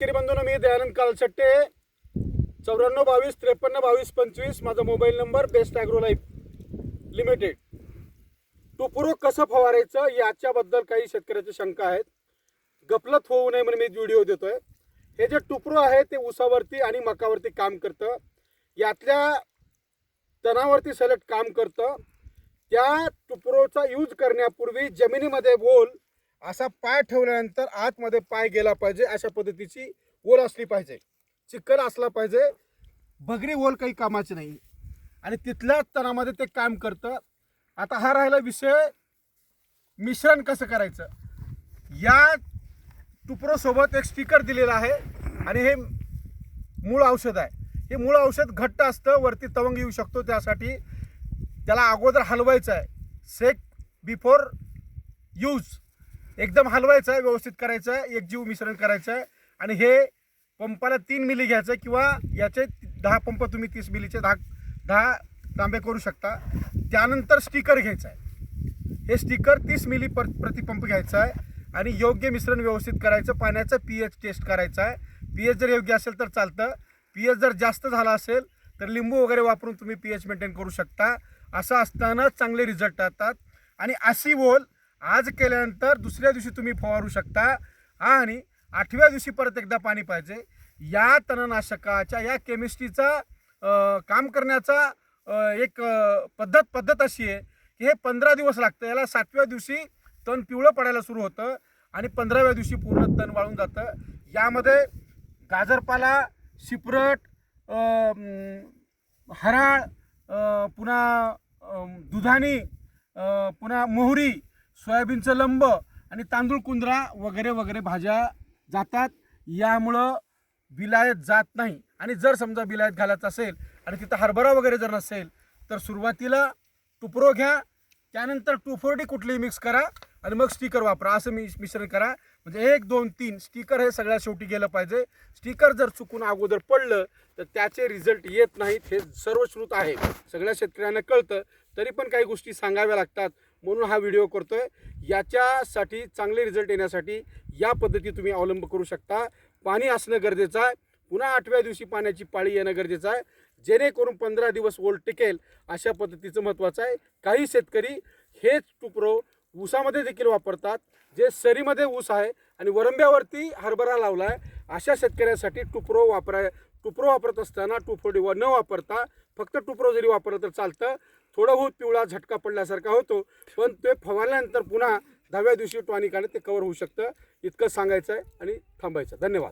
शेतकरी बंधूंनो, मी दयानंद कालसट्टे 9422532225 माझा mobile number, best agro life limited. टुप्रो कसं फवारायचं याच्याबद्दल काही शेतकऱ्याची शंका आहेत. गफलत होऊ नये म्हणून मी व्हिडिओ देतोय. हे जे टुप्रो आहे ते ऊसावरती आणि मकावरती काम करतं, यातल्या तणावरती सलट काम करतं. त्या टुप्रोचा यूज करण्यापूर्वी जमिनीमध्ये ओल असा पाय ठेवल्यानंतर आतमध्ये पाय गेला पाहिजे, अशा पद्धतीची ओल असली पाहिजे, चिखल असला पाहिजे. बगरी ओल काही कामाची नाही आणि तिथल्याच तणामध्ये ते काम करतं. आता हा राहिला विषय मिश्रण कसं करायचं. या टुप्रो सोबत एक स्टिकर दिलेला आहे आणि हे मूळ औषध आहे. हे मूळ औषध घट्ट असतं, वरती तवंग येऊ शकतो, त्यासाठी त्याला अगोदर हलवायचं आहे. सेक बिफोर यूज एकदम हलवायचं आहे, व्यवस्थित करायचं आहे, एकजीव मिश्रण करायचं आहे. आणि हे पंपाला 3 मिली घ्यायचं किंवा याचे 10 पंप तुम्ही 30 मिलीचे 10 तांबे करू शकता. त्यानंतर स्टिकर घ्यायचं आहे. हे स्टिकर 30 मिली प्रति पंप घ्यायचं आहे आणि योग्य मिश्रण व्यवस्थित करायचं. पाण्याचं पीएच टेस्ट करायचं आहे. पीएच जर योग्य असेल तर चालतं. पीएच जर जास्त झाला असेल तर लिंबू वगैरे वापरून तुम्ही पीएच मेंटेन करू शकता. असं असताना चांगले रिझल्ट येतात. आणि अशी ओल आज केल्यानंतर दुसऱ्या दिवशी तुम्ही फवारू शकता आणि 8व्या दिवशी परत एकदा पाणी पाहिजे. या तणनाशकाच्या या केमिस्ट्रीचा काम करण्याचा एक पद्धत अशी आहे की हे 15 दिवस लागतं. याला 7व्या दिवशी तण पिवळं पडायला सुरू होतं आणि 15व्या दिवशी पूर्ण तण वाळून जातं. यामध्ये गाजरपाला, शिपरट, हराळ, पुन्हा दुधाणी, पुन्हा मोहरी, सोयाबीनचं लंब आणि तांदूळ कुंदरा वगैरे वगैरे भाज्या जातात. यामुळं बिलायत जात नाही. आणि जर समजा बिलायत घालायचं असेल आणि तिथं हरभरा वगैरे जर नसेल तर सुरुवातीला टुप्रो घ्या, त्यानंतर 2,4-D कुठलीही मिक्स करा आणि मग स्टिकर वापरा. असं मिश्रण करा. म्हणजे 1, 2, 3 स्टिकर हे सगळ्यात शेवटी गेलं पाहिजे. स्टिकर जर चुकून अगोदर पडलं तर त्याचे रिझल्ट येत नाहीत, हे सर्वश्रुत आहे, सगळ्या शेतकऱ्यांना कळतं. तरी पण काही गोष्टी सांगाव्या लागतात म्हणून हा व्हिडिओ करतोय. याच्यासाठी चांगले रिझल्ट येण्यासाठी या पद्धती तुम्ही अवलंब करू शकता. पाणी असणं गरजेचं आहे. पुन्हा 8व्या दिवशी पाण्याची पाळी येणं गरजेचं आहे, जेणेकरून 15 दिवस ओल टिकेल अशा पद्धतीचं महत्त्वाचं आहे. काही शेतकरी हेच टुप्रो ऊसामध्ये देखील वापरतात. जे सरीमध्ये ऊस आहे आणि वरंब्यावरती हरभरा लावला आहे, अशा शेतकऱ्यांसाठी टुप्रो वापरत असताना 2,4-D न वापरता फक्त टुप्रो जरी वापरलं तर चालतं. थोडं बहुत पिवळा झटका पडल्यासारखा होतो, पण ते फवारल्यानंतर पुन्हा 10व्या दिवशी टॉनिक आलं ते कव्हर होऊ शकतं. इतकं सांगायचं आहे आणि थांबायचं. धन्यवाद.